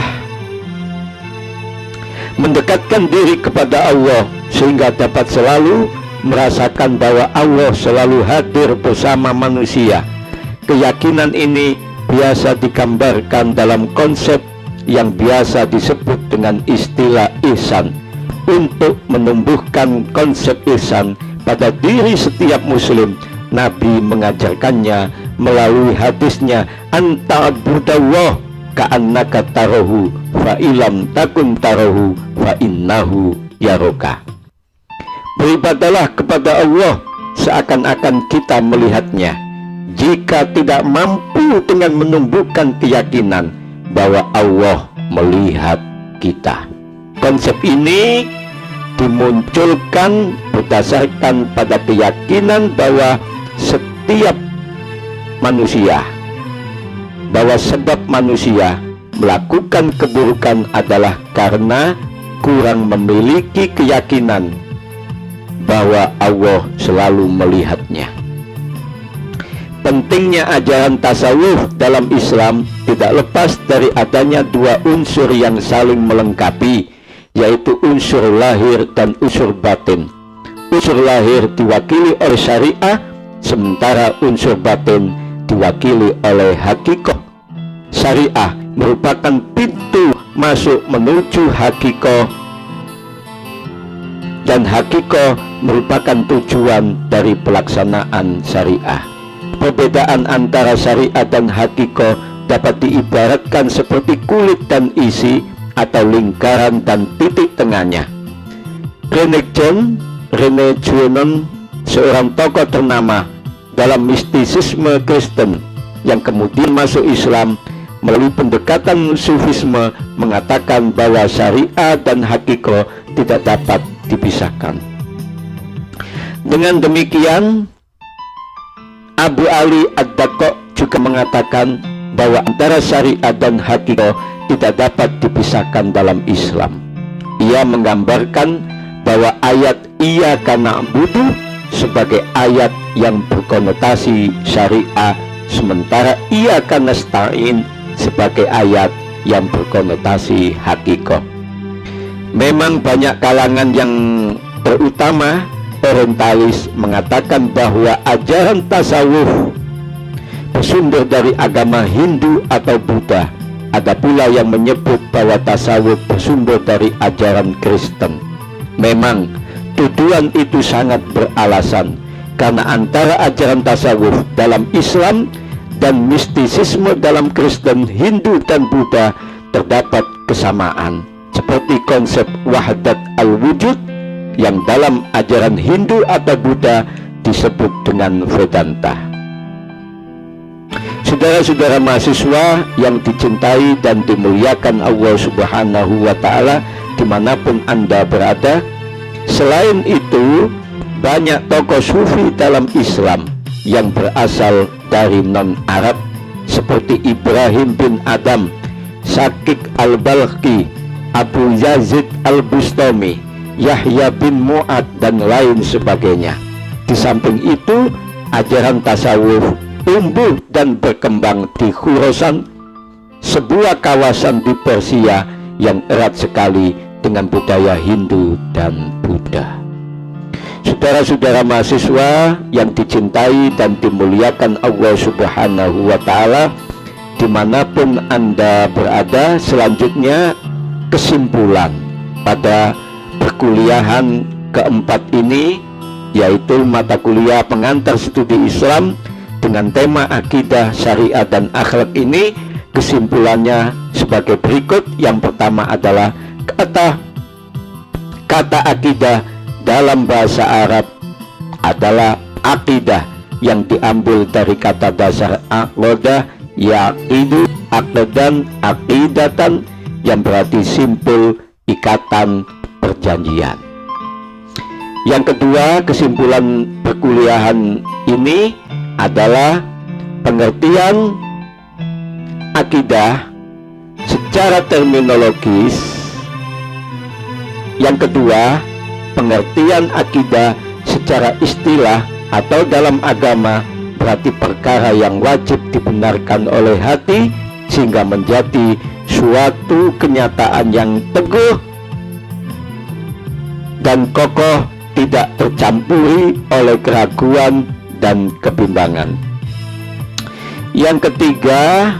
mendekatkan diri kepada Allah sehingga dapat selalu merasakan bahwa Allah selalu hadir bersama manusia. Keyakinan ini biasa digambarkan dalam konsep yang biasa disebut dengan istilah ihsan. Untuk menumbuhkan konsep ihsan pada diri setiap muslim, Nabi mengajarkannya melalui hadisnya, anta'budallah ka'annaka tarahu fa ilam takun tarahu fa innahu yaroka. Beribadalah kepada Allah seakan-akan kita melihatnya. Jika tidak mampu dengan menumbuhkan keyakinan bahwa Allah melihat kita. Konsep ini dimunculkan berdasarkan pada keyakinan bahwa setiap manusia, bahwa sebab manusia melakukan keburukan adalah karena kurang memiliki keyakinan bahwa Allah selalu melihatnya. Pentingnya ajaran tasawuf dalam Islam tidak lepas dari adanya dua unsur yang saling melengkapi, yaitu unsur lahir dan unsur batin. Unsur lahir diwakili oleh syariah, sementara unsur batin diwakili oleh hakikoh. Syariah merupakan pintu masuk menuju hakikoh, dan hakikoh merupakan tujuan dari pelaksanaan syariah. Perbedaan antara syariat dan hakikoh dapat diibaratkan seperti kulit dan isi, atau lingkaran dan titik tengahnya. Rene Guénon, seorang tokoh ternama dalam mistisisme Kristen yang kemudian masuk Islam melalui pendekatan sufisme, mengatakan bahwa syariat dan hakikoh tidak dapat dipisahkan. Dengan demikian, Abu Ali Ad-Daqqaq juga mengatakan bahwa antara syariat dan hakikoh tidak dapat dipisahkan dalam Islam. Ia menggambarkan bahwa ayat Iyyaka na'budu sebagai ayat yang berkonotasi syariah, sementara Iyyaka nasta'in sebagai ayat yang berkonotasi hakikoh. Memang banyak kalangan yang terutama orientalis mengatakan bahwa ajaran tasawuf bersumber dari agama Hindu atau Buddha. Ada pula yang menyebut bahwa tasawuf bersumber dari ajaran Kristen. Memang tuduhan itu sangat beralasan, karena antara ajaran tasawuf dalam Islam dan mistisisme dalam Kristen, Hindu, dan Buddha terdapat kesamaan, seperti konsep wahdat al-wujud yang dalam ajaran Hindu atau Buddha disebut dengan Vedanta. Saudara-saudara mahasiswa yang dicintai dan dimuliakan Allah Subhanahu wa Ta'ala, dimanapun Anda berada, selain itu banyak tokoh sufi dalam Islam yang berasal dari non-Arab seperti Ibrahim bin Adam, Syakik al-Balkhi, Abu Yazid al-Bustami, Yahya bin Mu'ad, dan lain sebagainya. Di samping itu, ajaran tasawuf tumbuh dan berkembang di Khurasan, sebuah kawasan di Persia yang erat sekali dengan budaya Hindu dan Buddha. Saudara-saudara mahasiswa yang dicintai dan dimuliakan Allah Subhanahu wa Ta'ala, dimanapun Anda berada. Selanjutnya kesimpulan pada perkuliahan keempat ini, yaitu mata kuliah pengantar studi Islam dengan tema akidah, syariat, dan akhlak ini. Kesimpulannya sebagai berikut. Yang pertama adalah kata akidah dalam bahasa Arab adalah akidah, yang diambil dari kata dasar aqodah, yaqidu, aqdan, aqidatan, yang berarti simpul, ikatan, perjanjian. Yang kedua, kesimpulan perkuliahan ini adalah pengertian akidah secara terminologis. Yang kedua, pengertian akidah secara istilah atau dalam agama berarti perkara yang wajib dibenarkan oleh hati sehingga menjadi suatu kenyataan yang teguh dan kokoh, tidak tercampuri oleh keraguan dan kebimbangan. Yang ketiga,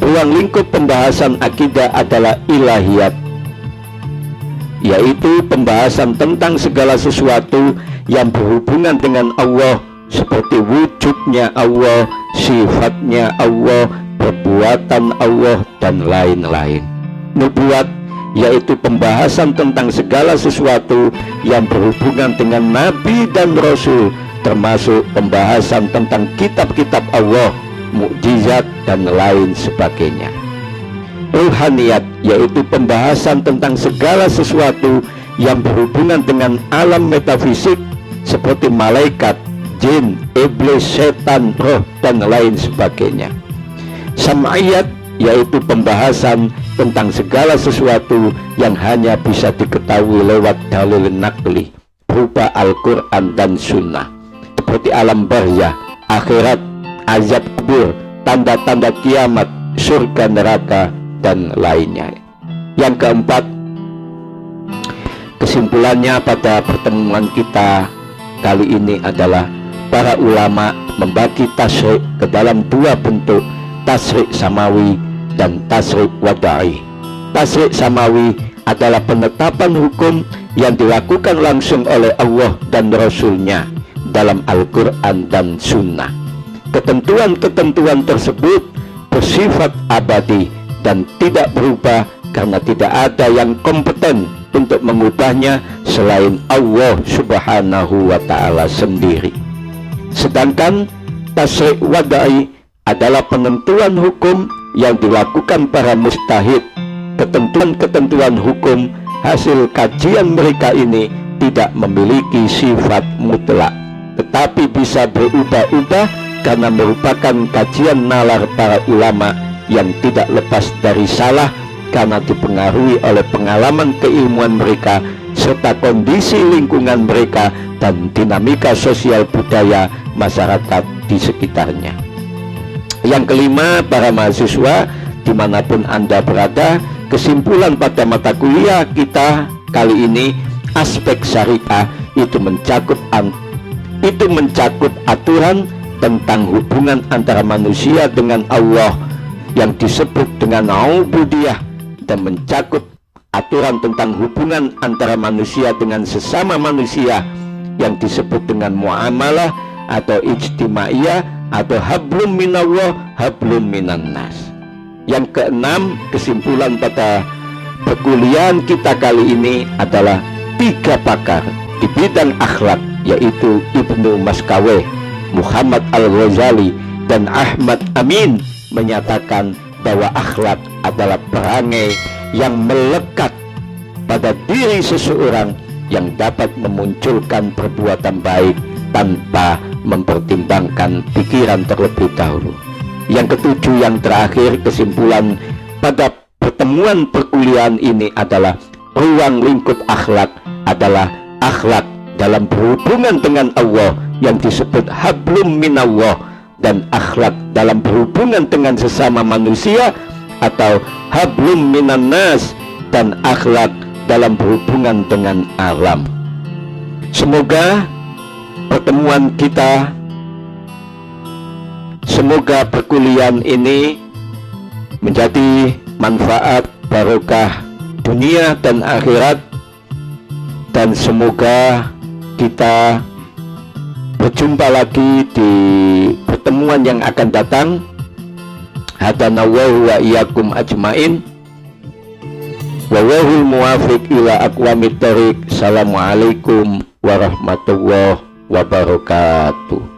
ruang lingkup pembahasan akidah adalah ilahiyat, yaitu pembahasan tentang segala sesuatu yang berhubungan dengan Allah, seperti wujudnya Allah, sifatnya Allah, perbuatan Allah, dan lain-lain. Nubuat, yaitu pembahasan tentang segala sesuatu yang berhubungan dengan Nabi dan Rasul, termasuk pembahasan tentang kitab-kitab Allah, mukjizat, dan lain sebagainya. Ruhaniyat, yaitu pembahasan tentang segala sesuatu yang berhubungan dengan alam metafisik seperti malaikat, jin, iblis, setan, roh, dan lain sebagainya. Sam'iyat, yaitu pembahasan tentang segala sesuatu yang hanya bisa diketahui lewat dalil nakli berupa Al-Quran dan Sunnah, seperti alam barzah, akhirat, azab kubur, tanda-tanda kiamat, surga neraka, dan lainnya. Yang keempat, kesimpulannya pada pertemuan kita kali ini adalah para ulama membagi tasyrik ke dalam dua bentuk, tasyrik samawi dan tasyrik wada'i. Tasyrik samawi adalah penetapan hukum yang dilakukan langsung oleh Allah dan Rasul-Nya dalam Al-Quran dan Sunnah. Ketentuan-ketentuan tersebut bersifat abadi dan tidak berubah karena tidak ada yang kompeten untuk mengubahnya selain Allah Subhanahu wa Ta'ala sendiri. Sedangkan tasyrik wada'i adalah penentuan hukum yang dilakukan para mujtahid. Ketentuan-ketentuan hukum hasil kajian mereka ini tidak memiliki sifat mutlak, tetapi bisa berubah-ubah karena merupakan kajian nalar para ulama yang tidak lepas dari salah karena dipengaruhi oleh pengalaman keilmuan mereka serta kondisi lingkungan mereka dan dinamika sosial budaya masyarakat di sekitarnya. Yang kelima, para mahasiswa dimanapun Anda berada, kesimpulan pada mata kuliah kita kali ini, aspek syariah itu mencakup aturan tentang hubungan antara manusia dengan Allah yang disebut dengan ubudiyah, dan mencakup aturan tentang hubungan antara manusia dengan sesama manusia yang disebut dengan muamalah atau ijtimaiyah atau hablum minallah, hablum minannas. Yang keenam, kesimpulan pada perkuliahan kita kali ini adalah tiga pakar di bidang akhlak, yaitu Ibnu Maskaweh, Muhammad Al-Ghazali, dan Ahmad Amin, menyatakan bahwa akhlak adalah perangai yang melekat pada diri seseorang yang dapat memunculkan perbuatan baik tanpa mempertimbangkan pikiran terlebih dahulu. Yang ketujuh, yang terakhir, kesimpulan pada pertemuan perkuliahan ini adalah ruang lingkup akhlak adalah akhlak dalam berhubungan dengan Allah yang disebut hablum minallah, dan akhlak dalam berhubungan dengan sesama manusia atau hablum minannas, dan akhlak dalam berhubungan dengan alam. Semoga pertemuan kita Semoga perkuliahan ini menjadi manfaat barokah dunia dan akhirat, dan semoga kita berjumpa lagi di pertemuan yang akan datang. Hadanallahu wa iyyakum ajmain. Wallahul muwaffiq ila aqwamit thoriq. Assalamualaikum warahmatullahi wabarakatuh.